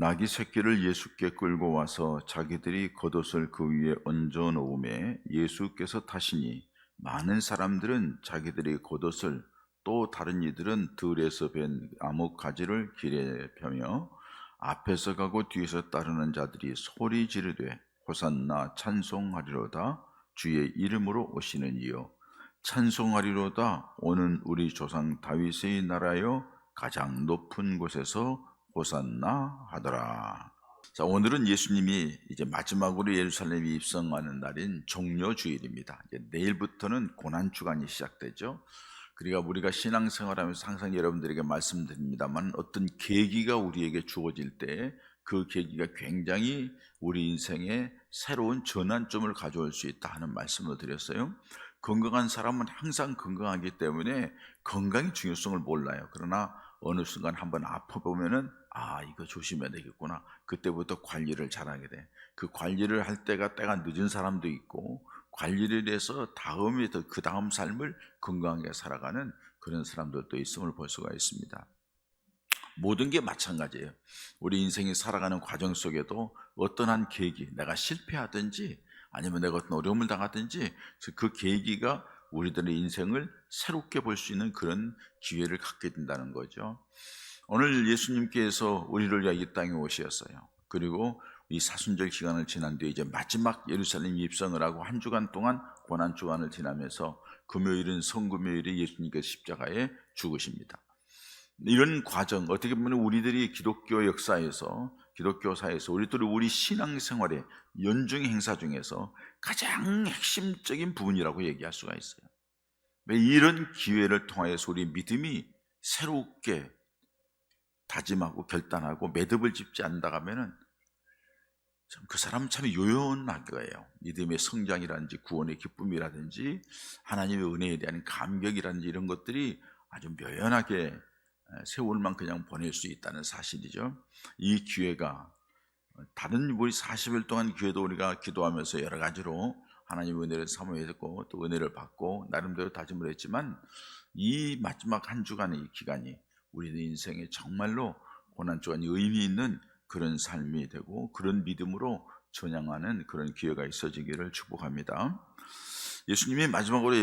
나귀 새끼를 예수께 끌고 와서 자기들이 겉옷을 그 위에 얹어 놓음에 예수께서 타시니 많은 사람들은 자기들이 겉옷을, 또 다른 이들은 들에서 벤 아목 가지를 길에 펴며 앞에서 가고 뒤에서 따르는 자들이 소리 지르되 호산나 찬송하리로다. 주의 이름으로 오시는 이여 찬송하리로다. 오는 우리 조상 다윗의 나라여 가장 높은 곳에서 호산나 하더라. 자, 오늘은 예수님이 이제 마지막으로 예루살렘에 입성하는 날인 종려 주일입니다. 이제 내일부터는 고난 주간이 시작되죠. 그러니까 우리가 신앙생활하면서 항상 여러분들에게 말씀드립니다만, 어떤 계기가 우리에게 주어질 때 그 계기가 굉장히 우리 인생에 새로운 전환점을 가져올 수 있다 하는 말씀을 드렸어요. 건강한 사람은 항상 건강하기 때문에 건강의 중요성을 몰라요. 그러나 어느 순간 한번 아파보면은 이거 조심해야 되겠구나. 그때부터 관리를 잘하게 돼. 그 관리를 할 때가 늦은 사람도 있고, 관리를 해서 다음에 그 다음 삶을 건강하게 살아가는 그런 사람들도 있음을 볼 수가 있습니다. 모든 게 마찬가지예요. 우리 인생이 살아가는 과정 속에도 어떤 한 계기, 내가 실패하든지 아니면 내가 어떤 어려움을 당하든지 그 계기가 우리들의 인생을 새롭게 볼 수 있는 그런 기회를 갖게 된다는 거죠. 오늘 예수님께서 우리를 위하여 이 땅에 오셨어요. 그리고 이 사순절 기간을 지난 뒤에 이제 마지막 예루살렘 입성을 하고 한 주간 동안 고난 주간을 지나면서 금요일은 성금요일에 예수님께서 십자가에 죽으십니다. 이런 과정, 어떻게 보면 우리들이 기독교 역사에서, 기독교 사회에서 우리 신앙생활의 연중 행사 중에서 가장 핵심적인 부분이라고 얘기할 수가 있어요. 이런 기회를 통해서 우리 믿음이 새롭게 다짐하고 결단하고 매듭을 짚지 않는다 하면은 그 사람은 참 요연한 거예요. 믿음의 성장이라든지 구원의 기쁨이라든지 하나님의 은혜에 대한 감격이라든지 이런 것들이 아주 묘연하게 세월만 그냥 보낼 수 있다는 사실이죠. 이 기회가 다른 우리 40일 동안 기회도 우리가 기도하면서 여러 가지로 하나님의 은혜를 사모했고 또 은혜를 받고 나름대로 다짐을 했지만, 이 마지막 한 주간의 이 기간이 우리 인생에 정말로 고난주간이 의미 있는 그런 삶이 되고 그런 믿음으로 전향하는 그런 기회가 있어지기를 축복합니다. 예수님이 마지막으로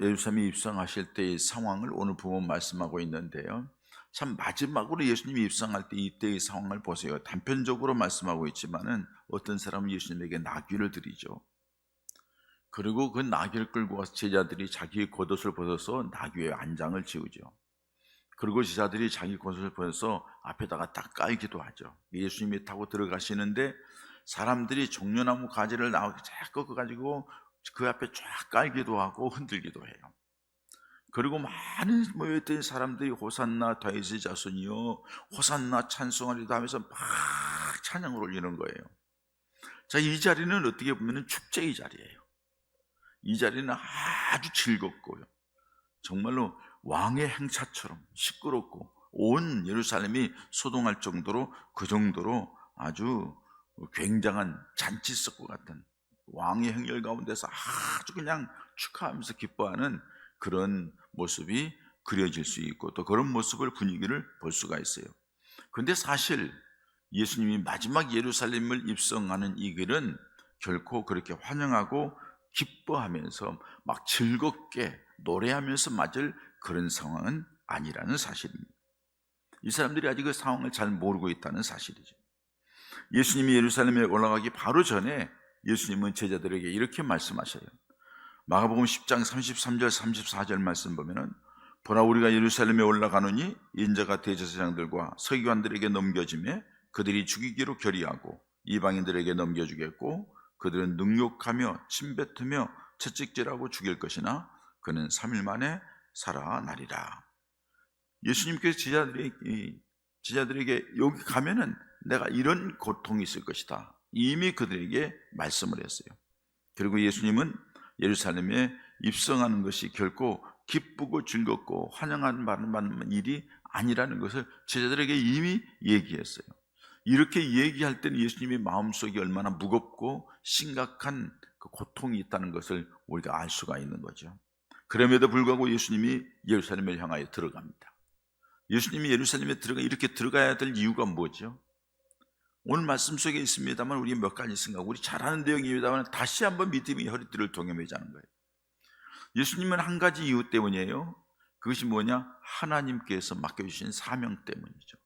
예루살렘에 입성하실 때의 상황을 오늘 보면 말씀하고 있는데요, 참 마지막으로 예수님이 입성할 때 이때의 상황을 보세요. 단편적으로 말씀하고 있지만은 어떤 사람은 예수님에게 나귀를 드리죠. 그리고 그 나귀를 끌고 와서 제자들이 자기의 겉옷을 벗어서 나귀의 안장을 지우죠. 그리고 제자들이 자기 겉옷을 벗어서 앞에다가 딱 깔기도 하죠. 예수님이 타고 들어가시는데 사람들이 종려나무 가지를 나오게 쫙 꺾어가지고 그 앞에 쫙 깔기도 하고 흔들기도 해요. 그리고 많은 모였던 사람들이 호산나 다윗의 자손이요 호산나 찬송하리다 하면서 막 찬양을 올리는 거예요. 자, 이 자리는 어떻게 보면 축제의 자리예요. 이 자리는 아주 즐겁고요, 정말로 왕의 행차처럼 시끄럽고 온 예루살렘이 소동할 정도로, 그 정도로 아주 굉장한 잔치석과 같은 왕의 행렬 가운데서 아주 그냥 축하하면서 기뻐하는 그런 모습이 그려질 수 있고, 또 그런 모습을, 분위기를 볼 수가 있어요. 그런데 사실 예수님이 마지막 예루살렘을 입성하는 이 길은 결코 그렇게 환영하고 기뻐하면서 막 즐겁게 노래하면서 맞을 그런 상황은 아니라는 사실입니다. 이 사람들이 아직 그 상황을 잘 모르고 있다는 사실이죠. 예수님이 예루살렘에 올라가기 바로 전에 예수님은 제자들에게 이렇게 말씀하셔요. 마가복음 10장 33절 34절 말씀 보면은, 보라 우리가 예루살렘에 올라가노니 인자가 대제사장들과 서기관들에게 넘겨지매 그들이 죽이기로 결의하고 이방인들에게 넘겨주겠고 그들은 능욕하며 침뱉으며 채찍질하고 죽일 것이나 그는 3일 만에 살아나리라. 예수님께서 제자들에게 여기 가면은 내가 이런 고통이 있을 것이다 이미 그들에게 말씀을 했어요. 그리고 예수님은 예루살렘에 입성하는 것이 결코 기쁘고 즐겁고 환영받는 일이 아니라는 것을 제자들에게 이미 얘기했어요. 이렇게 얘기할 때는 예수님의 마음속이 얼마나 무겁고 심각한 그 고통이 있다는 것을 우리가 알 수가 있는 거죠. 그럼에도 불구하고 예수님이 예루살렘을 향하여 들어갑니다. 예수님이 예루살렘에 이렇게 들어가야 될 이유가 뭐죠? 오늘 말씀 속에 있습니다만 우리 몇 가지 생각, 우리 잘 아는 내용입니다만 다시 한번 믿음의 허리띠를 동여매자는 거예요. 예수님은 한 가지 이유 때문이에요. 그것이 뭐냐? 하나님께서 맡겨주신 사명 때문이죠.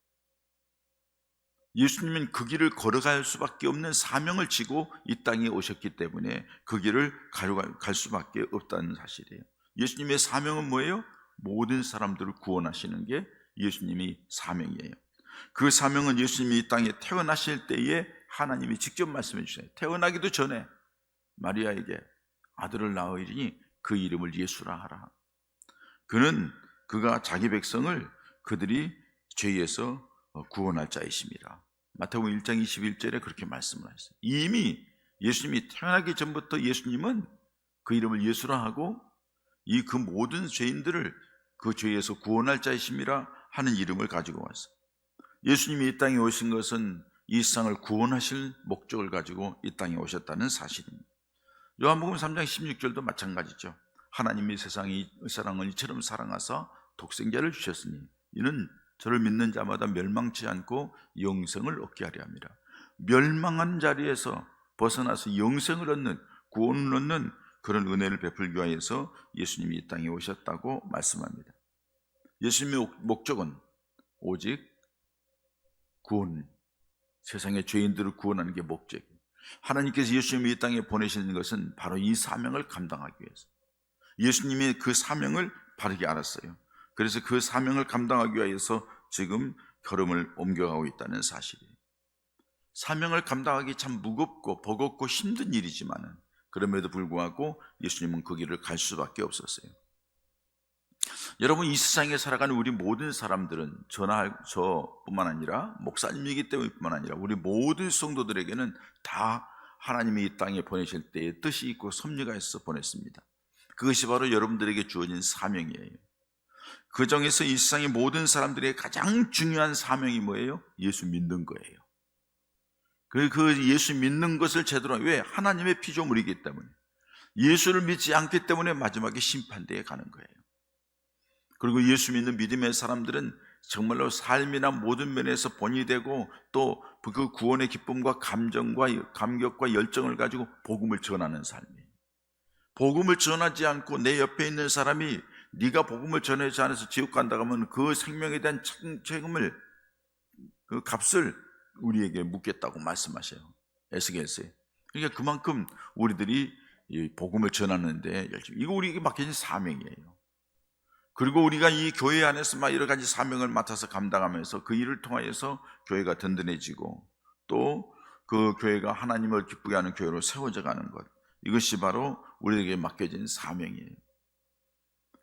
예수님은 그 길을 걸어갈 수밖에 없는 사명을 지고 이 땅에 오셨기 때문에 그 길을 갈 수밖에 없다는 사실이에요. 예수님의 사명은 뭐예요? 모든 사람들을 구원하시는 게 예수님의 사명이에요. 그 사명은 예수님이 이 땅에 태어나실 때에 하나님이 직접 말씀해 주세요. 태어나기도 전에 마리아에게 아들을 낳으리니 그 이름을 예수라 하라. 그가 자기 백성을 그들이 죄에서 구원할 자이십니다. 마태복음 1장 21절에 그렇게 말씀을 하셨어요. 이미 예수님이 태어나기 전부터 예수님은 그 이름을 예수라 하고 그 모든 죄인들을 그 죄에서 구원할 자이십니다 하는 이름을 가지고 왔어요. 예수님이 이 땅에 오신 것은 이 세상을 구원하실 목적을 가지고 이 땅에 오셨다는 사실입니다. 요한복음 3장 16절도 마찬가지죠. 하나님이 세상을 이처럼 사랑하사 독생자를 주셨으니 이는 저를 믿는 자마다 멸망치 않고 영생을 얻게 하려 합니다. 멸망한 자리에서 벗어나서 영생을 얻는, 구원을 얻는 그런 은혜를 베풀기 위해서 예수님이 이 땅에 오셨다고 말씀합니다. 예수님의 목적은 오직 구원, 세상의 죄인들을 구원하는 게 목적이에요. 하나님께서 예수님이 이 땅에 보내시는 것은 바로 이 사명을 감당하기 위해서. 예수님이 그 사명을 바르게 알았어요. 그래서 그 사명을 감당하기 위해서 지금 걸음을 옮겨가고 있다는 사실이에요. 사명을 감당하기 참 무겁고 버겁고 힘든 일이지만은 그럼에도 불구하고 예수님은 그 길을 갈 수밖에 없었어요. 여러분, 이 세상에 살아가는 우리 모든 사람들은 저뿐만 아니라 목사님이기 때문뿐만 아니라 우리 모든 성도들에게는 다 하나님이 이 땅에 보내실 때에 뜻이 있고 섭리가 있어 보냈습니다. 그것이 바로 여러분들에게 주어진 사명이에요. 그 중에서 이 세상의 모든 사람들의 가장 중요한 사명이 뭐예요? 예수 믿는 거예요. 그 예수 믿는 것을 제대로, 왜? 하나님의 피조물이기 때문에. 예수를 믿지 않기 때문에 마지막에 심판대에 가는 거예요. 그리고 예수 믿는 믿음의 사람들은 정말로 삶이나 모든 면에서 본이 되고 또 그 구원의 기쁨과 감격과 열정을 가지고 복음을 전하는 삶이에요. 복음을 전하지 않고 내 옆에 있는 사람이 네가 복음을 전하지 않아서 지옥 간다 하면 그 생명에 대한 책임을, 그 값을 우리에게 묻겠다고 말씀하셔요. 에스겔서에. 그러니까 그만큼 우리들이 이 복음을 전하는데 열심히, 이거 우리에게 맡겨진 사명이에요. 그리고 우리가 이 교회 안에서 막 여러 가지 사명을 맡아서 감당하면서 그 일을 통하여서 교회가 든든해지고 또 그 교회가 하나님을 기쁘게 하는 교회로 세워져 가는 것, 이것이 바로 우리에게 맡겨진 사명이에요.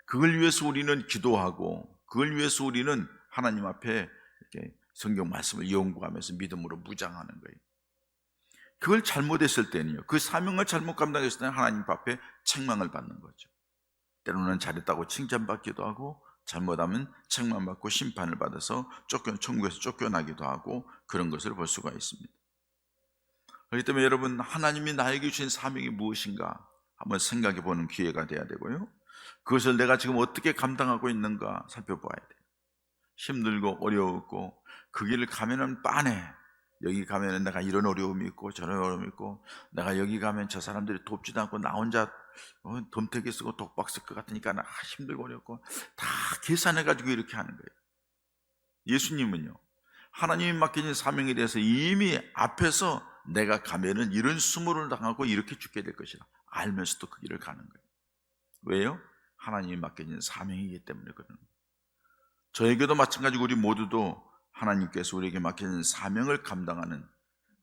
그걸 위해서 우리는 기도하고 그걸 위해서 우리는 하나님 앞에 이렇게 성경 말씀을 연구하면서 믿음으로 무장하는 거예요. 그걸 잘못했을 때는요, 그 사명을 잘못 감당했을 때는 하나님 앞에 책망을 받는 거죠. 때로는 잘했다고 칭찬받기도 하고 잘못하면 책망받고 심판을 받아서 천국에서 쫓겨나기도 하고 그런 것을 볼 수가 있습니다. 그렇기 때문에 여러분, 하나님이 나에게 주신 사명이 무엇인가 한번 생각해 보는 기회가 돼야 되고요, 그것을 내가 지금 어떻게 감당하고 있는가 살펴봐야 돼요. 힘들고 어려웠고 그 길을 가면은 빤해. 여기 가면은 내가 이런 어려움이 있고 저런 어려움이 있고, 내가 여기 가면 저 사람들이 돕지도 않고 나 혼자 덤태기 쓰고 독박 쓸 것 같으니까 나 힘들고 어렵고, 다 계산해가지고 이렇게 하는 거예요. 예수님은요, 하나님이 맡겨진 사명에 대해서 이미 앞에서 내가 가면은 이런 수모를 당하고 이렇게 죽게 될 것이라 알면서도 그 길을 가는 거예요. 왜요? 하나님이 맡겨진 사명이기 때문에 그러는 거예요. 저에게도 마찬가지고 우리 모두도 하나님께서 우리에게 맡겨진 사명을 감당하는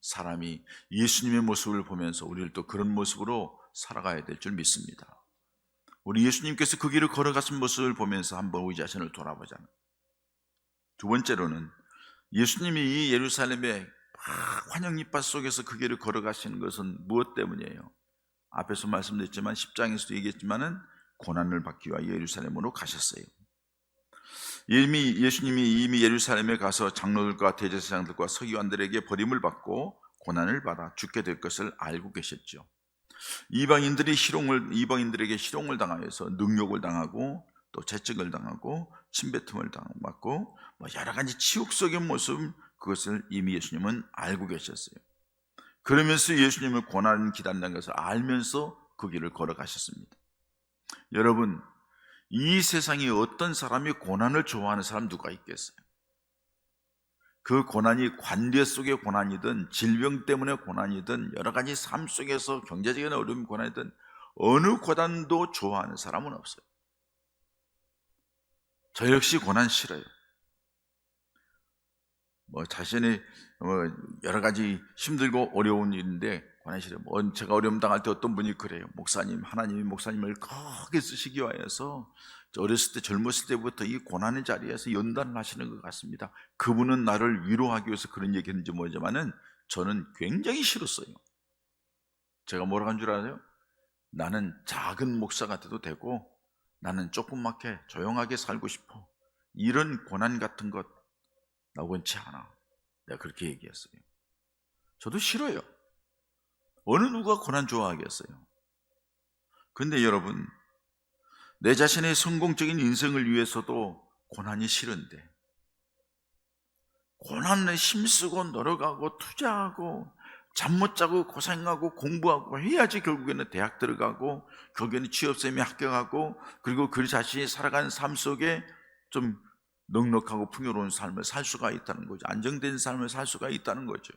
사람이 예수님의 모습을 보면서 우리를 또 그런 모습으로 살아가야 될 줄 믿습니다. 우리 예수님께서 그 길을 걸어가신 모습을 보면서 한번 우리 자신을 돌아보자는. 두 번째로는 예수님이 이 예루살렘의 환영 이빨 속에서 그 길을 걸어가시는 것은 무엇 때문이에요? 앞에서 말씀드렸지만 10장에서도 얘기했지만은 고난을 받기 위해 예루살렘으로 가셨어요. 예수님이 이미 예루살렘에 가서 장로들과 대제사장들과 서기관들에게 버림을 받고 고난을 받아 죽게 될 것을 알고 계셨죠. 이방인들에게 희롱을 당하여서 능욕을 당하고 또 채찍을 당하고 침뱉음을 당하고 여러 가지 치욕적인 모습, 그것을 이미 예수님은 알고 계셨어요. 그러면서 예수님을 고난을 기다린다는 것을 알면서 그 길을 걸어가셨습니다. 여러분, 이 세상에 어떤 사람이 고난을 좋아하는 사람 누가 있겠어요? 그 고난이 관계 속의 고난이든 질병 때문에 고난이든 여러 가지 삶 속에서 경제적인 어려움 고난이든 어느 고난도 좋아하는 사람은 없어요. 저 역시 고난 싫어요. 자신이 여러 가지 힘들고 어려운 일인데 고난 싫어요. 제가 어려움 당할 때 어떤 분이 그래요. 목사님, 하나님이 목사님을 크게 쓰시기 위해서 어렸을 때 젊었을 때부터 이 고난의 자리에서 연단을 하시는 것 같습니다. 그분은 나를 위로하기 위해서 그런 얘기했는지 모르지만은 저는 굉장히 싫었어요. 제가 뭐라고 한 줄 알아요? 나는 작은 목사가 돼도 되고 나는 조그맣게 조용하게 살고 싶어. 이런 고난 같은 것 나 원치 않아. 내가 그렇게 얘기했어요. 저도 싫어요. 어느 누가 고난 좋아하겠어요? 근데 여러분, 내 자신의 성공적인 인생을 위해서도 고난이 싫은데 고난에 힘쓰고 노력하고 투자하고 잠 못 자고 고생하고 공부하고 해야지 결국에는 대학 들어가고 결국에는 취업시험에 합격하고 그리고 그 자신이 살아가는 삶 속에 좀 넉넉하고 풍요로운 삶을 살 수가 있다는 거죠. 안정된 삶을 살 수가 있다는 거죠.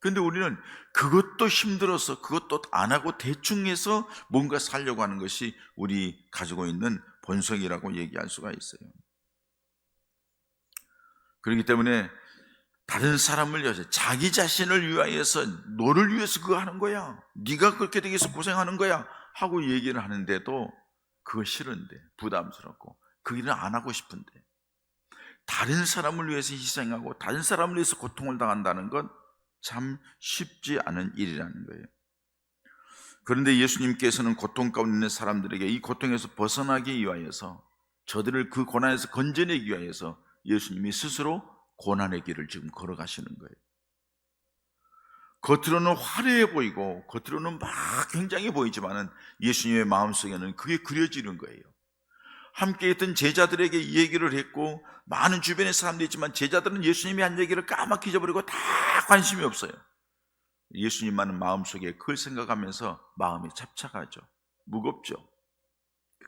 근데 우리는 그것도 힘들어서 그것도 안 하고 대충 해서 뭔가 살려고 하는 것이 우리 가지고 있는 본성이라고 얘기할 수가 있어요. 그렇기 때문에 다른 사람을 위해서 자기 자신을 위하여서 너를 위해서 그거 하는 거야, 네가 그렇게 되기 위해서 고생하는 거야 하고 얘기를 하는데도 그거 싫은데 부담스럽고 그 일은 안 하고 싶은데 다른 사람을 위해서 희생하고 다른 사람을 위해서 고통을 당한다는 건 참 쉽지 않은 일이라는 거예요. 그런데 예수님께서는 고통 가운데 있는 사람들에게 이 고통에서 벗어나기 위하여서 저들을 그 고난에서 건져내기 위하여서 예수님이 스스로 고난의 길을 지금 걸어가시는 거예요. 겉으로는 화려해 보이고 겉으로는 막 굉장히 보이지만은 예수님의 마음속에는 그게 그려지는 거예요. 함께 있던 제자들에게 이 얘기를 했고 많은 주변의 사람들이 있지만 제자들은 예수님이 한 얘기를 까맣게 잊어버리고 다 관심이 없어요. 예수님만은 마음속에 그걸 생각하면서 마음이 착착하죠. 무겁죠.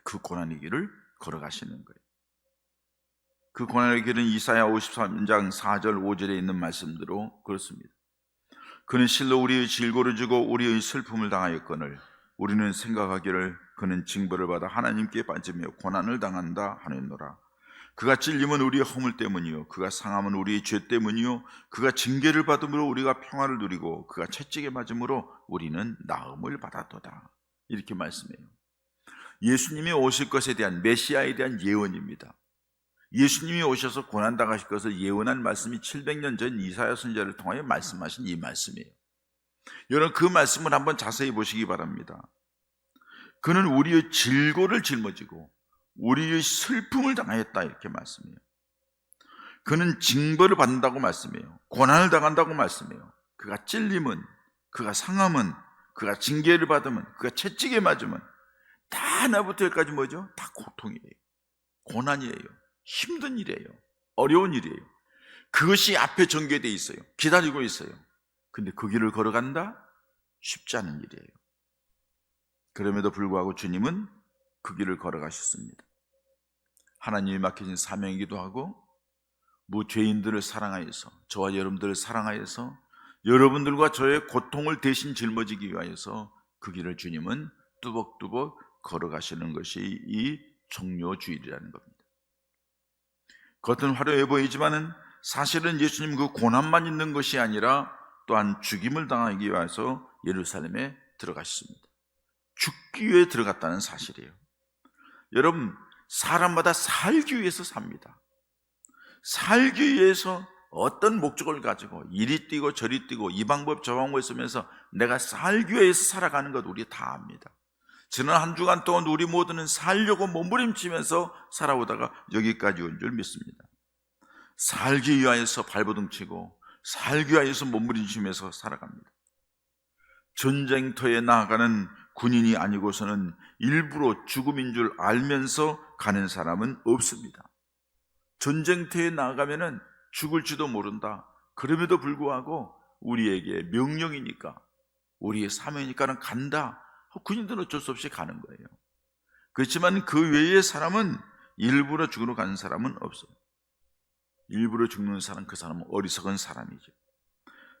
그 고난의 길을 걸어가시는 거예요. 그 고난의 길은 이사야 53장 4절 5절에 있는 말씀대로 그렇습니다. 그는 실로 우리의 질고를 지고 우리의 슬픔을 당하였거늘 우리는 생각하기를 그는 징벌을 받아 하나님께 빠지며 고난을 당한다 하느니라. 그가 찔림은 우리의 허물 때문이요 그가 상함은 우리의 죄 때문이요 그가 징계를 받음으로 우리가 평화를 누리고 그가 채찍에 맞음으로 우리는 나음을 받았도다. 이렇게 말씀해요. 예수님이 오실 것에 대한 메시아에 대한 예언입니다. 예수님이 오셔서 고난당하실 것을 예언한 말씀이 700년 전 이사야 선지자를 통하여 말씀하신 이 말씀이에요. 여러분 그 말씀을 한번 자세히 보시기 바랍니다. 그는 우리의 질고를 짊어지고 우리의 슬픔을 당하였다 이렇게 말씀해요. 그는 징벌을 받는다고 말씀해요. 고난을 당한다고 말씀해요. 그가 찔림은, 그가 상함은, 그가 징계를 받으면, 그가 채찍에 맞으면 다 하나부터 열까지 뭐죠? 다 고통이에요. 고난이에요. 힘든 일이에요. 어려운 일이에요. 그것이 앞에 전개되어 있어요. 기다리고 있어요. 근데 그 길을 걸어간다? 쉽지 않은 일이에요. 그럼에도 불구하고 주님은 그 길을 걸어가셨습니다. 하나님이 맡겨진 사명이기도 하고 무죄인들을 사랑하여서 저와 여러분들을 사랑하여서 여러분들과 저의 고통을 대신 짊어지기 위하여서 그 길을 주님은 뚜벅뚜벅 걸어가시는 것이 이 종료주일이라는 겁니다. 겉은 화려해 보이지만은 사실은 예수님 그 고난만 있는 것이 아니라 또한 죽임을 당하기 위해서 예루살렘에 들어가셨습니다. 죽기 위해 들어갔다는 사실이에요. 여러분, 사람마다 살기 위해서 삽니다. 살기 위해서 어떤 목적을 가지고 이리 뛰고 저리 뛰고 이 방법 저 방법 쓰면서 내가 살기 위해서 살아가는 것 우리 다 압니다. 지난 한 주간 동안 우리 모두는 살려고 몸부림치면서 살아오다가 여기까지 온 줄 믿습니다. 살기 위하여서 발버둥 치고 살기 위하여서 몸부림치면서 살아갑니다. 전쟁터에 나아가는 군인이 아니고서는 일부러 죽음인 줄 알면서 가는 사람은 없습니다. 전쟁터에 나아가면은 죽을지도 모른다. 그럼에도 불구하고 우리에게 명령이니까, 우리의 사명이니까는 간다. 군인들은 어쩔 수 없이 가는 거예요. 그렇지만 그 외의 사람은, 일부러 죽으러 가는 사람은 없어요. 일부러 죽는 사람, 그 사람은 어리석은 사람이죠.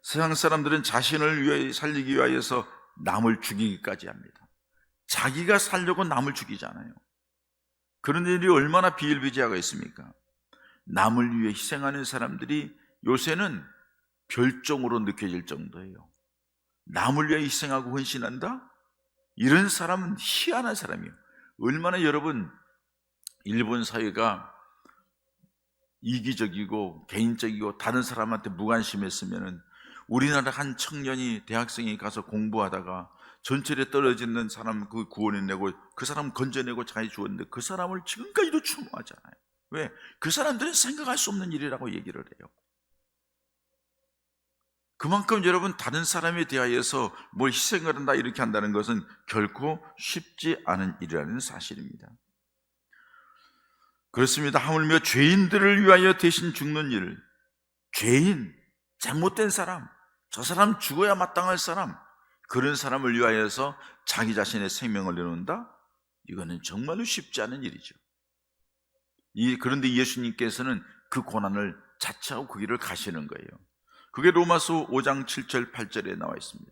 세상 사람들은 자신을 위해 살리기 위해서 남을 죽이기까지 합니다. 자기가 살려고 남을 죽이잖아요. 그런 일이 얼마나 비일비재하가 있습니까? 남을 위해 희생하는 사람들이 요새는 별종으로 느껴질 정도예요. 남을 위해 희생하고 헌신한다? 이런 사람은 희한한 사람이에요. 얼마나 여러분, 일본 사회가 이기적이고 개인적이고 다른 사람한테 무관심했으면은, 우리나라 한 청년이, 대학생이 가서 공부하다가 전철에 떨어지는 사람 그 구원해내고 그 사람 건져내고 자기 주었는데 그 사람을 지금까지도 추모하잖아요. 왜? 그 사람들은 생각할 수 없는 일이라고 얘기를 해요. 그만큼 여러분, 다른 사람에 대하여서 뭘 희생을 한다 이렇게 한다는 것은 결코 쉽지 않은 일이라는 사실입니다. 그렇습니다. 하물며 죄인들을 위하여 대신 죽는 일, 죄인, 잘못된 사람, 저 사람 죽어야 마땅할 사람, 그런 사람을 위하여서 자기 자신의 생명을 내놓는다? 이거는 정말로 쉽지 않은 일이죠. 그런데 예수님께서는 그 고난을 자처하고 그 길을 가시는 거예요. 그게 로마서 5장 7절 8절에 나와 있습니다.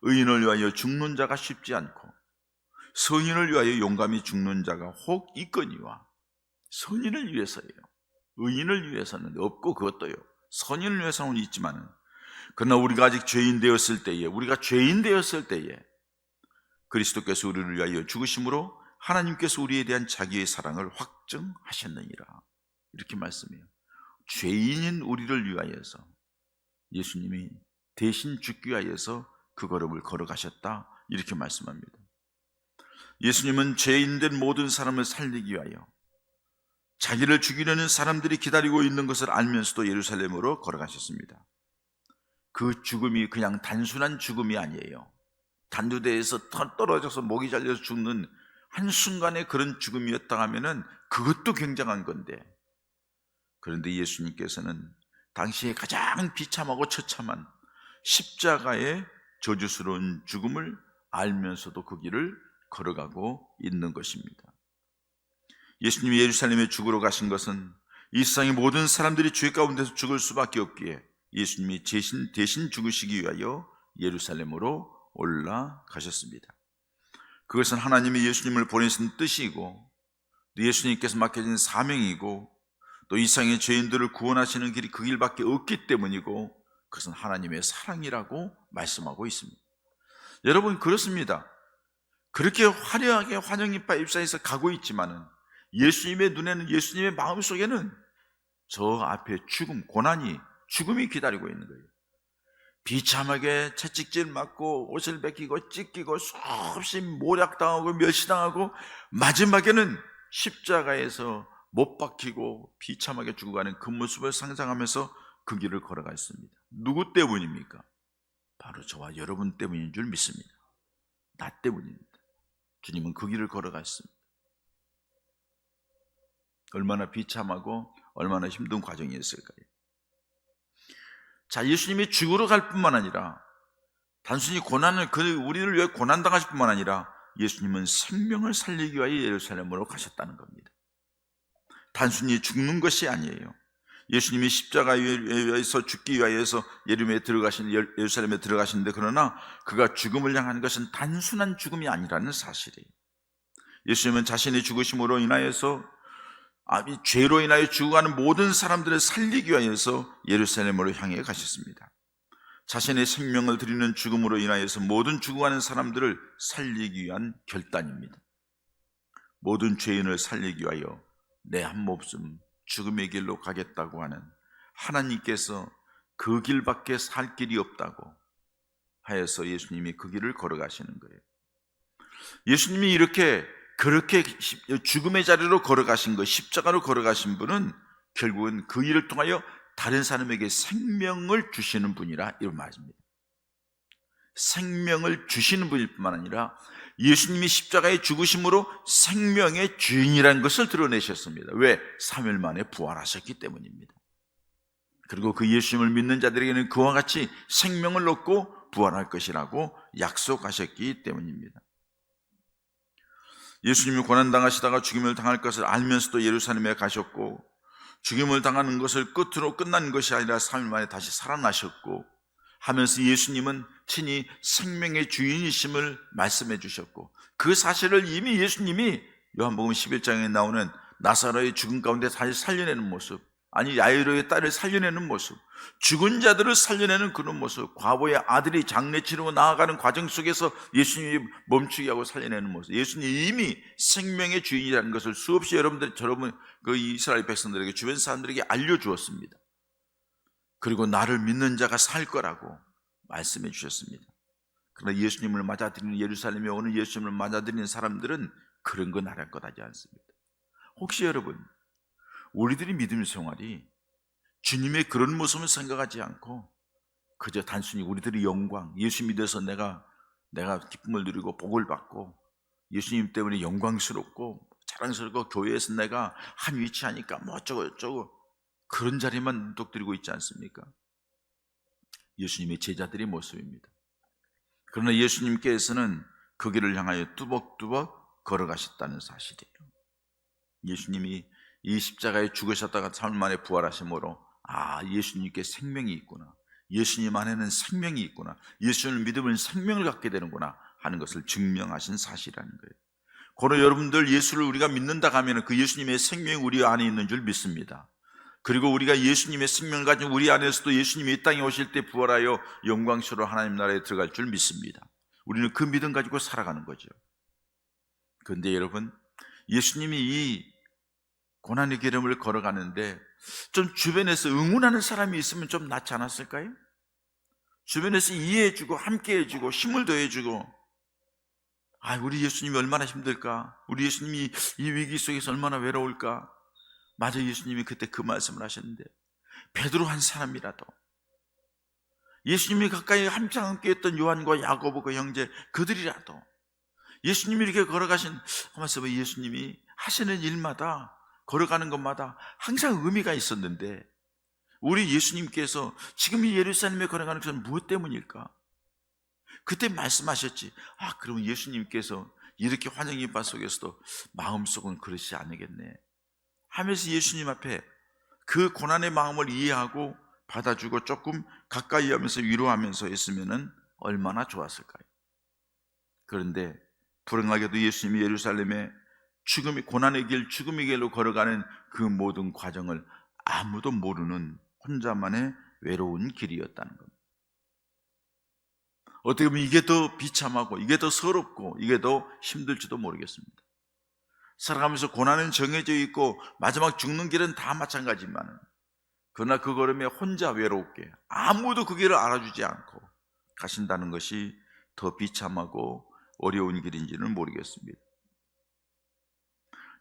의인을 위하여 죽는 자가 쉽지 않고 선인을 위하여 용감히 죽는 자가 혹 있거니와. 선인을 위해서예요. 의인을 위해서는 없고, 그것도요, 선인을 위해서는 있지만은, 그러나 우리가 아직 죄인 되었을 때에 그리스도께서 우리를 위하여 죽으심으로 하나님께서 우리에 대한 자기의 사랑을 확증하셨느니라. 이렇게 말씀해요. 죄인인 우리를 위하여서 예수님이 대신 죽기 위하여서 그 걸음을 걸어가셨다, 이렇게 말씀합니다. 예수님은 죄인된 모든 사람을 살리기 위하여 자기를 죽이려는 사람들이 기다리고 있는 것을 알면서도 예루살렘으로 걸어가셨습니다. 그 죽음이 그냥 단순한 죽음이 아니에요. 단두대에서 떨어져서 목이 잘려서 죽는 한순간의 그런 죽음이었다 하면은 그것도 굉장한 건데, 그런데 예수님께서는 당시에 가장 비참하고 처참한 십자가의 저주스러운 죽음을 알면서도 그 길을 걸어가고 있는 것입니다. 예수님이 예루살렘에 죽으러 가신 것은 이 세상의 모든 사람들이 죄 가운데서 죽을 수밖에 없기에 예수님이 대신 죽으시기 위하여 예루살렘으로 올라가셨습니다. 그것은 하나님이 예수님을 보내신 뜻이고, 예수님께서 맡겨진 사명이고, 또 이 세상의 죄인들을 구원하시는 길이 그 길밖에 없기 때문이고, 그것은 하나님의 사랑이라고 말씀하고 있습니다. 여러분, 그렇습니다. 그렇게 화려하게 환영이파 입사해서 가고 있지만은 예수님의 눈에는, 예수님의 마음속에는 저 앞에 죽음, 고난이, 죽음이 기다리고 있는 거예요. 비참하게 채찍질 맞고 옷을 벗기고 찢기고 수없이 모략당하고 멸시당하고 마지막에는 십자가에서 못 박히고 비참하게 죽어가는 그 모습을 상상하면서 그 길을 걸어가 있습니다. 누구 때문입니까? 바로 저와 여러분 때문인 줄 믿습니다. 나 때문입니다. 주님은 그 길을 걸어가 있습니다. 얼마나 비참하고 얼마나 힘든 과정이었을까요? 자, 예수님이 죽으러 갈 뿐만 아니라 단순히 우리를 위해 고난당하실 뿐만 아니라 예수님은 생명을 살리기 위하여 예루살렘으로 가셨다는 겁니다. 단순히 죽는 것이 아니에요. 예수님이 십자가에서 죽기 위하여서 예루살렘에 들어가시는데, 그러나 그가 죽음을 향하는 것은 단순한 죽음이 아니라는 사실이에요. 예수님은 자신의 죽으심으로 인하여서 죄로 인하여 죽어가는 모든 사람들을 살리기 위하여서 예루살렘으로 향해 가셨습니다. 자신의 생명을 드리는 죽음으로 인하여서 모든 죽어가는 사람들을 살리기 위한 결단입니다. 모든 죄인을 살리기 위하여 내 한 목숨 죽음의 길로 가겠다고 하는 하나님께서 그 길밖에 살 길이 없다고 하여서 예수님이 그 길을 걸어가시는 거예요. 예수님이 그렇게 죽음의 자리로 걸어가신 것, 십자가로 걸어가신 분은 결국은 그 일을 통하여 다른 사람에게 생명을 주시는 분이라, 이런 말입니다. 생명을 주시는 분일 뿐만 아니라 예수님이 십자가에 죽으심으로 생명의 주인이라는 것을 드러내셨습니다. 왜? 3일 만에 부활하셨기 때문입니다. 그리고 그 예수님을 믿는 자들에게는 그와 같이 생명을 얻고 부활할 것이라고 약속하셨기 때문입니다. 예수님이 고난당하시다가 죽임을 당할 것을 알면서도 예루살렘에 가셨고, 죽임을 당하는 것을 끝으로 끝난 것이 아니라 3일 만에 다시 살아나셨고 하면서 예수님은 친히 생명의 주인이심을 말씀해 주셨고, 그 사실을 이미 예수님이 요한복음 11장에 나오는 나사로의 죽음 가운데 다시 살려내는 모습, 아니 야이로의 딸을 살려내는 모습, 죽은 자들을 살려내는 그런 모습, 과부의 아들이 장례 치르고 나아가는 과정 속에서 예수님이 멈추게 하고 살려내는 모습, 예수님이 이미 생명의 주인이라는 것을 수없이 여러분 그 이스라엘 백성들에게, 주변 사람들에게 알려주었습니다. 그리고 나를 믿는 자가 살 거라고 말씀해 주셨습니다. 그러나 예수님을 맞아들이는, 예루살렘에 오는 예수님을 맞아들이는 사람들은 그런 건 알할 것 하지 않습니다. 혹시 여러분, 우리들이 믿음 생활이 주님의 그런 모습을 생각하지 않고 그저 단순히 우리들의 영광, 예수 믿어서 내가 기쁨을 누리고 복을 받고 예수님 때문에 영광스럽고 자랑스럽고 교회에서 내가 한 위치하니까 뭐 어쩌고 그런 자리만 눈독 들이고 있지 않습니까? 예수님의 제자들의 모습입니다. 그러나 예수님께서는 그 길을 향하여 뚜벅뚜벅 걸어가셨다는 사실이에요. 예수님이 이 십자가에 죽으셨다가 3일 만에 부활하심으로 예수님께 생명이 있구나, 예수님 안에는 생명이 있구나, 예수님을 믿으면 생명을 갖게 되는구나 하는 것을 증명하신 사실이라는 거예요. 고로 여러분들, 예수를 우리가 믿는다 하면 그 예수님의 생명이 우리 안에 있는 줄 믿습니다. 그리고 우리가 예수님의 생명을 가진 우리 안에서도 예수님이 이 땅에 오실 때 부활하여 영광스러운 하나님 나라에 들어갈 줄 믿습니다. 우리는 그 믿음 가지고 살아가는 거죠. 그런데 여러분, 예수님이 이 고난의 길을 걸어가는데 좀 주변에서 응원하는 사람이 있으면 좀 낫지 않았을까요? 주변에서 이해해주고 함께해주고 힘을 더해주고, 우리 예수님이 얼마나 힘들까, 우리 예수님이 이 위기 속에서 얼마나 외로울까. 맞아, 예수님이 그때 그 말씀을 하셨는데, 베드로 한 사람이라도, 예수님이 가까이 항상 함께했던 요한과 야고보 그 형제 그들이라도 예수님이 이렇게 걸어가신 하면서 예수님이 하시는 일마다, 걸어가는 것마다 항상 의미가 있었는데, 우리 예수님께서 지금 이 예루살렘에 걸어가는 것은 무엇 때문일까? 그때 말씀하셨지, 그럼 예수님께서 이렇게 환영인파 속에서도 마음속은 그렇지 않으겠네 하면서 예수님 앞에 그 고난의 마음을 이해하고 받아주고 조금 가까이 하면서 위로하면서 했으면 얼마나 좋았을까요? 그런데 불행하게도 예수님이 예루살렘에 고난의 길, 죽음의 길로 걸어가는 그 모든 과정을 아무도 모르는 혼자만의 외로운 길이었다는 겁니다. 어떻게 보면 이게 더 비참하고 이게 더 서럽고 이게 더 힘들지도 모르겠습니다. 살아가면서 고난은 정해져 있고 마지막 죽는 길은 다 마찬가지지만, 그러나 그 걸음에 혼자 외롭게 아무도 그 길을 알아주지 않고 가신다는 것이 더 비참하고 어려운 길인지는 모르겠습니다.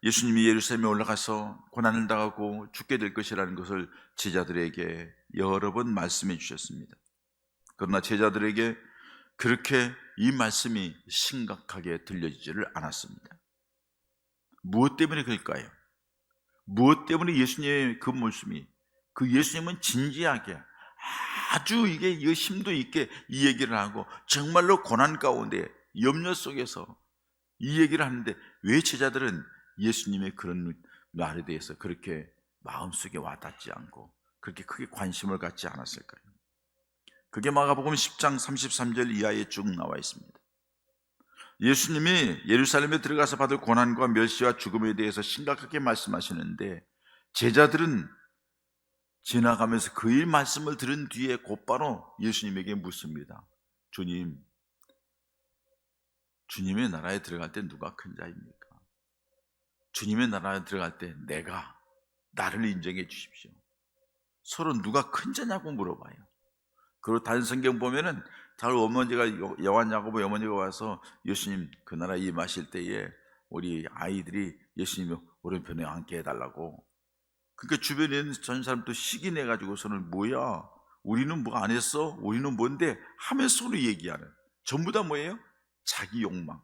예수님이 예루살렘에 올라가서 고난을 당하고 죽게 될 것이라는 것을 제자들에게 여러 번 말씀해 주셨습니다. 그러나 제자들에게 그렇게 이 말씀이 심각하게 들려지지를 않았습니다. 무엇 때문에 그럴까요? 무엇 때문에 예수님의 그 모습이, 그 예수님은 진지하게 아주 이게 심도 있게 이 얘기를 하고 정말로 고난 가운데 염려 속에서 이 얘기를 하는데, 왜 제자들은 예수님의 그런 말에 대해서 그렇게 마음속에 와닿지 않고 그렇게 크게 관심을 갖지 않았을까요? 그게 마가복음 10장 33절 이하에 쭉 나와 있습니다. 예수님이 예루살렘에 들어가서 받을 고난과 멸시와 죽음에 대해서 심각하게 말씀하시는데, 제자들은 지나가면서 그의 말씀을 들은 뒤에 곧바로 예수님에게 묻습니다. 주님의 나라에 들어갈 때 누가 큰 자입니까? 주님의 나라에 들어갈 때 나를 인정해 주십시오. 서로 누가 큰 자냐고 물어봐요. 그리고 다른 성경 보면은 다 어머니가, 요한 야고보 어머니가 와서 예수님 그 나라에 임하실 때에 우리 아이들이 예수님의 오른편에 앉게 해달라고. 그러니까 주변에 있는 전 사람도 시기 내가지고서는 뭐야, 우리는 뭐 안 했어? 우리는 뭔데? 하면서 서로 얘기하는, 전부 다 뭐예요? 자기 욕망.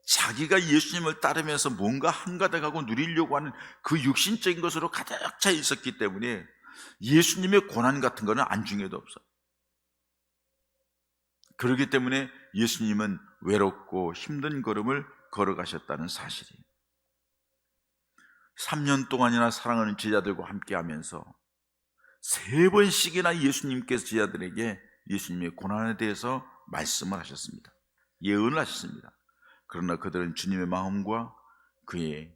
자기가 예수님을 따르면서 뭔가 한가득하고 누리려고 하는 그 육신적인 것으로 가득 차 있었기 때문에 예수님의 고난 같은 거는 안중에도 없어요. 그렇기 때문에 예수님은 외롭고 힘든 걸음을 걸어가셨다는 사실이에요. 3년 동안이나 사랑하는 제자들과 함께 하면서 3번씩이나 예수님께서 제자들에게 예수님의 고난에 대해서 말씀을 하셨습니다. 예언을 하셨습니다. 그러나 그들은 주님의 마음과 그의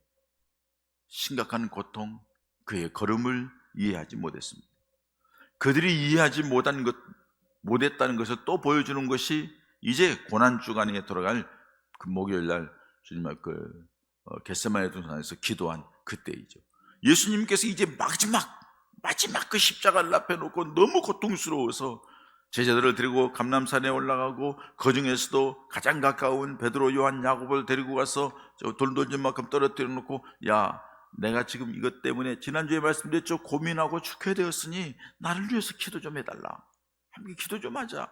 심각한 고통, 그의 걸음을 이해하지 못했습니다. 그들이 이해하지 못했다는 것을 또 보여주는 것이 이제 고난주간에 들어갈 그 목요일날 주님의 겟세마네 동산에서 기도한 그때이죠. 예수님께서 이제 마지막 그 십자가를 앞에 놓고 너무 고통스러워서 제자들을 데리고 감람산에 올라가고 그 중에서도 가장 가까운 베드로, 요한, 야고보를 데리고 가서 돌 던진 만큼 떨어뜨려 놓고, 야, 내가 지금 이것 때문에 지난주에 말씀드렸죠, 고민하고 축회되었으니 나를 위해서 기도 좀 해달라, 함께 기도 좀 하자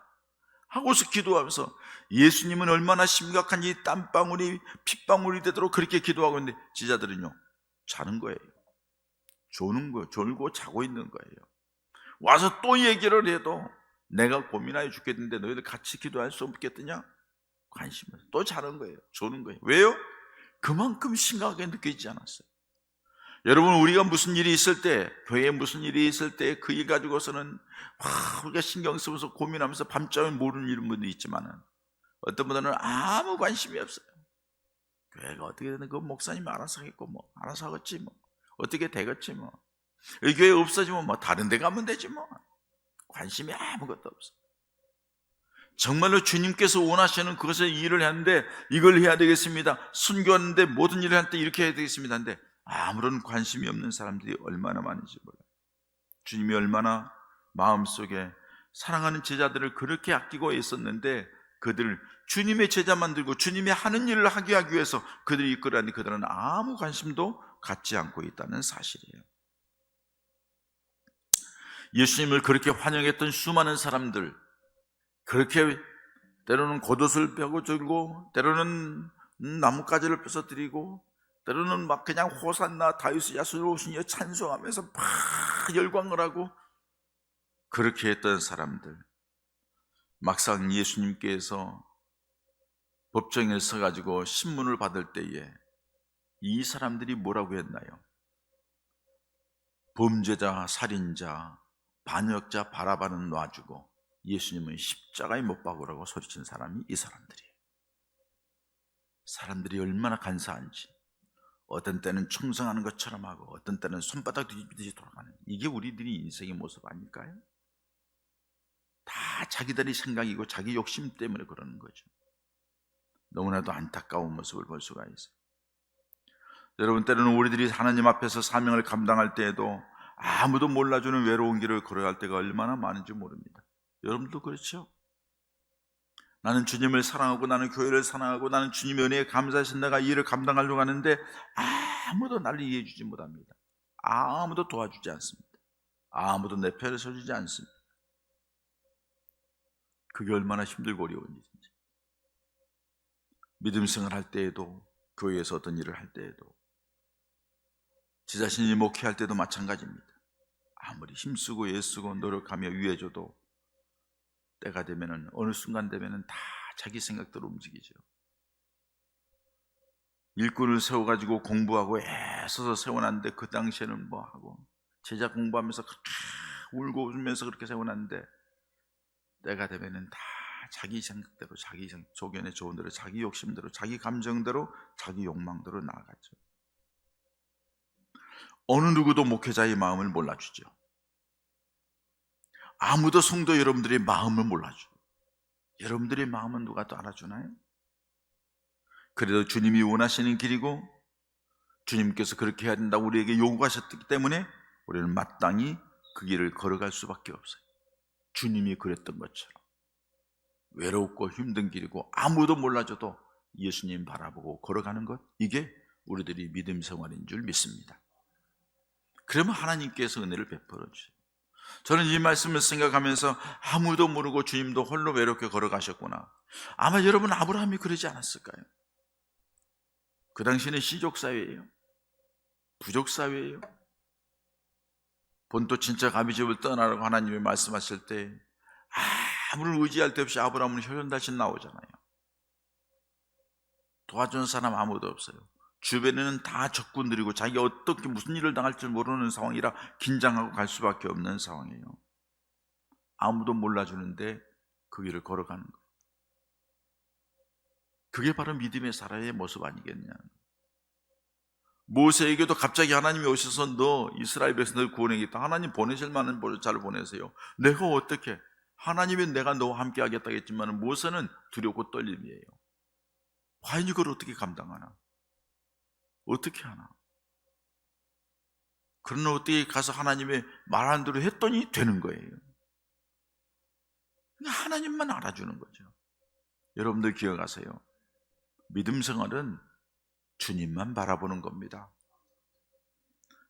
하고서 기도하면서, 예수님은 얼마나 심각한 이 땀방울이 핏방울이 되도록 그렇게 기도하고 있는데 제자들은요 자는 거예요. 졸고 자고 있는 거예요. 와서 또 얘기를 해도 내가 고민하여 죽겠는데 너희들 같이 기도할 수 없겠느냐? 관심을 또 자는 거예요. 조는 거예요. 왜요? 그만큼 심각하게 느끼지 않았어요. 여러분, 우리가 무슨 일이 있을 때, 교회에 무슨 일이 있을 때 그 일 가지고서는 우리가 신경 쓰면서 고민하면서 밤잠을 모르는 이런 분도 있지만은, 어떤 분들은 아무 관심이 없어요. 교회가 어떻게 되든 그 목사님이 알아서 하겠고, 알아서 하겠지, 어떻게 되겠지, 이 교회 없어지면 다른 데 가면 되지, 관심이 아무것도 없어. 정말로 주님께서 원하시는 그것을 일을 하는데, 이걸 해야 되겠습니다, 순교하는데 모든 일을 할 때 이렇게 해야 되겠습니다 하는데 아무런 관심이 없는 사람들이 얼마나 많은지 몰라요. 주님이 얼마나 마음속에 사랑하는 제자들을 그렇게 아끼고 있었는데, 그들을 주님의 제자 만들고 주님이 하는 일을 하기 위해서 그들이 이끌어가니 그들은 아무 관심도 갖지 않고 있다는 사실이에요. 예수님을 그렇게 환영했던 수많은 사람들, 그렇게 때로는 겉옷을 펴고 들고, 때로는 나뭇가지를 펴서 드리고, 때로는 그냥 호산나 다윗의 야수로 오시니 찬송하면서 막 열광을 하고 그렇게 했던 사람들, 막상 예수님께서 법정에 서가지고 신문을 받을 때에 이 사람들이 뭐라고 했나요? 범죄자, 살인자, 반역자 바라바는 놔주고 예수님은 십자가에 못 박으라고 소리친 사람이 이 사람들이에요. 사람들이 얼마나 간사한지, 어떤 때는 충성하는 것처럼 하고 어떤 때는 손바닥 뒤집듯이 돌아가는, 이게 우리들이 인생의 모습 아닐까요? 다 자기들의 생각이고 자기 욕심 때문에 그러는 거죠. 너무나도 안타까운 모습을 볼 수가 있어요. 여러분, 때로는 우리들이 하나님 앞에서 사명을 감당할 때에도 아무도 몰라주는 외로운 길을 걸어갈 때가 얼마나 많은지 모릅니다. 여러분도 그렇죠? 나는 주님을 사랑하고 나는 교회를 사랑하고 나는 주님의 은혜에 감사하신 내가 이 일을 감당하려고 하는데 아무도 나를 이해해 주지 못합니다. 아무도 도와주지 않습니다. 아무도 내 편을 서주지 않습니다. 그게 얼마나 힘들고 어려운 일인지. 믿음 생활할 때에도, 교회에서 어떤 일을 할 때에도, 제 자신이 목회할 때도 마찬가지입니다. 아무리 힘쓰고 애쓰고 노력하며 위해줘도 때가 되면은, 어느 순간 되면은 다 자기 생각대로 움직이죠. 일꾼을 세워가지고 공부하고 애써서 세워놨는데 그 당시에는 하고 제자 공부하면서 울고 웃으면서 그렇게 세워놨는데 때가 되면은 다 자기 생각대로, 자기 조견에 좋은 대로, 자기 욕심대로, 자기 감정대로, 자기 욕망대로 나아가죠. 어느 누구도 목회자의 마음을 몰라주죠. 아무도 성도 여러분들의 마음을 몰라줘요. 여러분들의 마음은 누가 또 알아주나요? 그래도 주님이 원하시는 길이고 주님께서 그렇게 해야 된다고 우리에게 요구하셨기 때문에 우리는 마땅히 그 길을 걸어갈 수밖에 없어요. 주님이 그랬던 것처럼 외롭고 힘든 길이고 아무도 몰라줘도 예수님 바라보고 걸어가는 것, 이게 우리들이 믿음 생활인 줄 믿습니다. 그러면 하나님께서 은혜를 베풀어 주세요. 저는 이 말씀을 생각하면서 아무도 모르고 주님도 홀로 외롭게 걸어가셨구나. 아마 여러분 아브라함이 그러지 않았을까요? 그 당시에는 시족사회예요. 부족사회예요. 본토 친척 아비집을 떠나라고 하나님이 말씀하실 때 아무를 의지할 데 없이 아브라함은 혈연다신 나오잖아요. 도와주는 사람 아무도 없어요. 주변에는 다 적군들이고 자기가 어떻게 무슨 일을 당할지 모르는 상황이라 긴장하고 갈 수밖에 없는 상황이에요. 아무도 몰라주는데 그 길을 걸어가는 거예요. 그게 바로 믿음의 사람의 모습 아니겠냐. 모세에게도 갑자기 하나님이 오셔서 너 이스라엘 백성들 구원하겠다. 하나님 보내실 만한 분을 잘 보내세요. 내가 어떻게, 하나님이 내가 너와 함께 하겠다겠지만 모세는 두렵고 떨림이에요. 과연 이걸 어떻게 감당하나? 어떻게 하나? 그러나 어떻게 가서 하나님의 말한 대로 했더니 되는 거예요. 하나님만 알아주는 거죠. 여러분들 기억하세요. 믿음 생활은 주님만 바라보는 겁니다.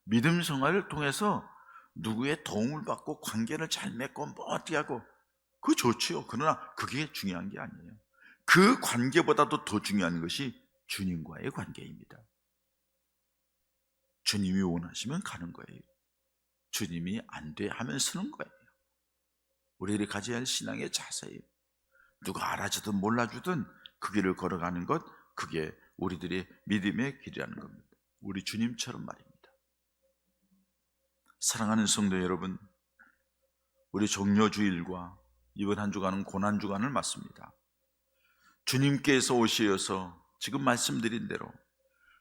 믿음 생활을 통해서 누구의 도움을 받고 관계를 잘 맺고 뭐 어떻게 하고 그거 좋지요. 그러나 그게 중요한 게 아니에요. 그 관계보다도 더 중요한 것이 주님과의 관계입니다. 주님이 원하시면 가는 거예요. 주님이 안 돼 하면 서는 거예요. 우리들이 가져야 할 신앙의 자세예요. 누가 알아주든 몰라주든 그 길을 걸어가는 것, 그게 우리들의 믿음의 길이라는 겁니다. 우리 주님처럼 말입니다. 사랑하는 성도 여러분, 우리 종려주일과 이번 한 주간은 고난주간을 맞습니다. 주님께서 오시어서 지금 말씀드린 대로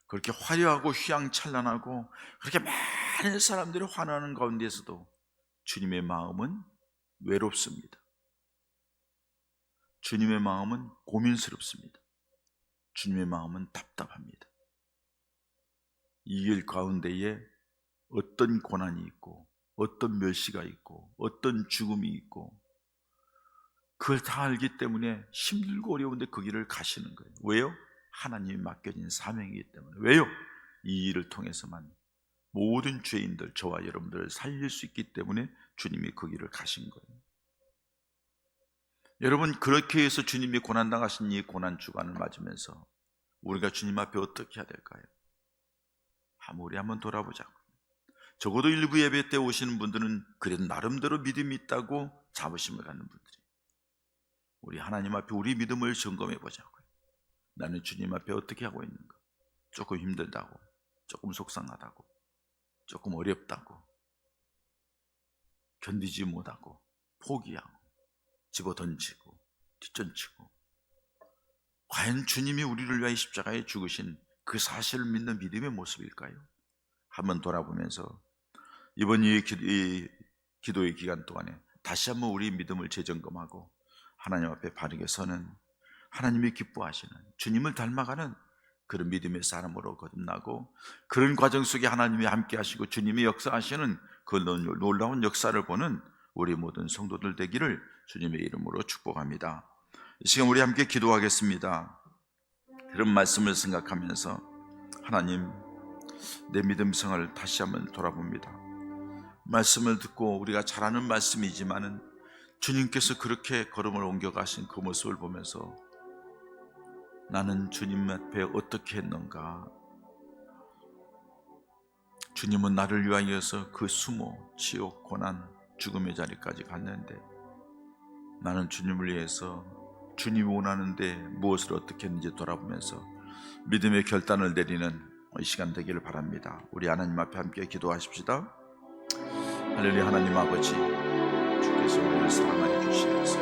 그렇게 화려하고 휘황찬란하고 그렇게 많은 사람들이 환호하는 가운데서도 주님의 마음은 외롭습니다. 주님의 마음은 고민스럽습니다. 주님의 마음은 답답합니다. 이 길 가운데에 어떤 고난이 있고 어떤 멸시가 있고 어떤 죽음이 있고 그걸 다 알기 때문에 힘들고 어려운데 그 길을 가시는 거예요. 왜요? 하나님이 맡겨진 사명이기 때문에. 왜요? 이 일을 통해서만 모든 죄인들, 저와 여러분들을 살릴 수 있기 때문에 주님이 그 길을 가신 거예요. 여러분, 그렇게 해서 주님이 고난당하신 이 고난주간을 맞으면서 우리가 주님 앞에 어떻게 해야 될까요? 우리 한번 돌아보자고. 적어도 일부 예배 때 오시는 분들은 그래도 나름대로 믿음이 있다고 자부심을 갖는 분들이, 우리 하나님 앞에 우리 믿음을 점검해 보자고요. 나는 주님 앞에 어떻게 하고 있는가? 조금 힘들다고, 조금 속상하다고, 조금 어렵다고, 견디지 못하고, 포기하고, 집어던지고, 뒷전치고, 과연 주님이 우리를 위하여 십자가에 죽으신 그 사실을 믿는 믿음의 모습일까요? 한번 돌아보면서 이번 이 기도의 기간 동안에 다시 한번 우리 믿음을 재점검하고 하나님 앞에 바르게 서는, 하나님이 기뻐하시는, 주님을 닮아가는 그런 믿음의 사람으로 거듭나고, 그런 과정 속에 하나님이 함께 하시고 주님이 역사하시는 그 놀라운 역사를 보는 우리 모든 성도들 되기를 주님의 이름으로 축복합니다. 이 시간 우리 함께 기도하겠습니다. 그런 말씀을 생각하면서 하나님, 내 믿음 생활을 다시 한번 돌아봅니다. 말씀을 듣고 우리가 잘 아는 말씀이지만은 주님께서 그렇게 걸음을 옮겨가신 그 모습을 보면서 나는 주님 앞에 어떻게 했는가? 주님은 나를 위하여서 그 수모, 지옥, 고난, 죽음의 자리까지 갔는데 나는 주님을 위해서 주님이 원하는데 무엇을 어떻게 했는지 돌아보면서 믿음의 결단을 내리는 이 시간 되기를 바랍니다. 우리 하나님 앞에 함께 기도하십시다. 할렐루야. 하나님 아버지, 주께서 우리를 사랑하여 주시면서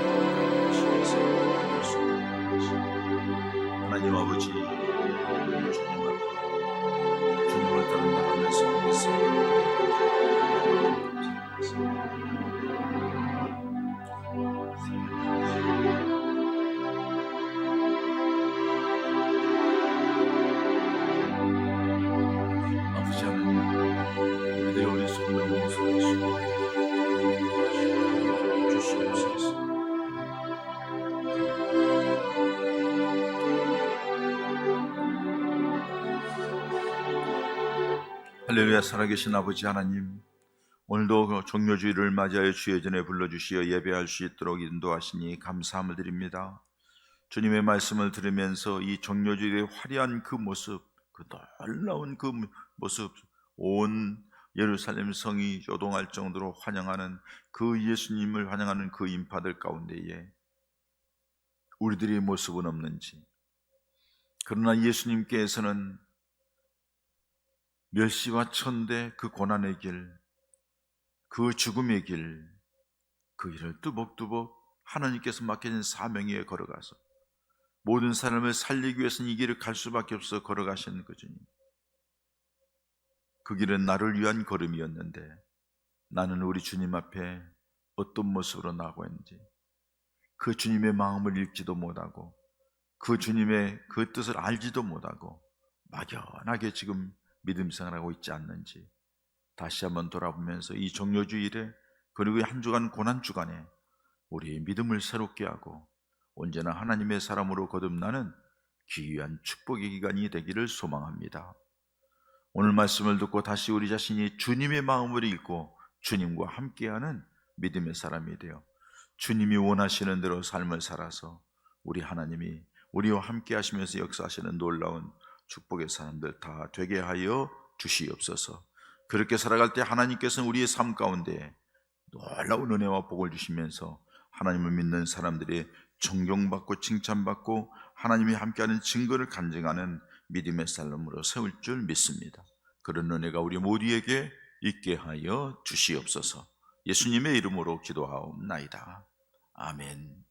하나님 아버지, 주님 앞에 주님을 따라 나가면서 믿습니다. 아버지 하나님, 우리들의 어리석음을 용서하시고 주시옵소서. 할렐루야. 살아계신 아버지 하나님, 오늘도 종료주일을 맞이하여 주의 전에 불러주시어 예배할 수 있도록 인도하시니 감사함을 드립니다. 주님의 말씀을 들으면서 이 종료주일의 화려한 그 모습, 그 놀라운 그 모습, 온 예루살렘 성이 요동할 정도로 환영하는 그 예수님을 환영하는 그 인파들 가운데에 우리들의 모습은 없는지, 그러나 예수님께서는 멸시와 천대, 그 고난의 길, 그 죽음의 길, 그 길을 뚜벅뚜벅 하나님께서 맡겨진 사명 위에 걸어가서 모든 사람을 살리기 위해서는 이 길을 갈 수밖에 없어 걸어가시는 그 주님. 그 길은 나를 위한 걸음이었는데 나는 우리 주님 앞에 어떤 모습으로 나가고 있는지, 그 주님의 마음을 읽지도 못하고 그 주님의 그 뜻을 알지도 못하고 막연하게 지금 믿음 생활하고 있지 않는지 다시 한번 돌아보면서 이 종료주일에, 그리고 한 주간 고난주간에 우리의 믿음을 새롭게 하고 언제나 하나님의 사람으로 거듭나는 귀한 축복의 기간이 되기를 소망합니다. 오늘 말씀을 듣고 다시 우리 자신이 주님의 마음을 읽고 주님과 함께하는 믿음의 사람이 되어 주님이 원하시는 대로 삶을 살아서 우리 하나님이 우리와 함께 하시면서 역사하시는 놀라운 축복의 사람들 다 되게 하여 주시옵소서. 그렇게 살아갈 때 하나님께서는 우리의 삶 가운데 놀라운 은혜와 복을 주시면서 하나님을 믿는 사람들이 존경받고 칭찬받고 하나님이 함께하는 증거를 간증하는 믿음의 삶으로 세울 줄 믿습니다. 그런 은혜가 우리 모두에게 있게 하여 주시옵소서. 예수님의 이름으로 기도하옵나이다. 아멘.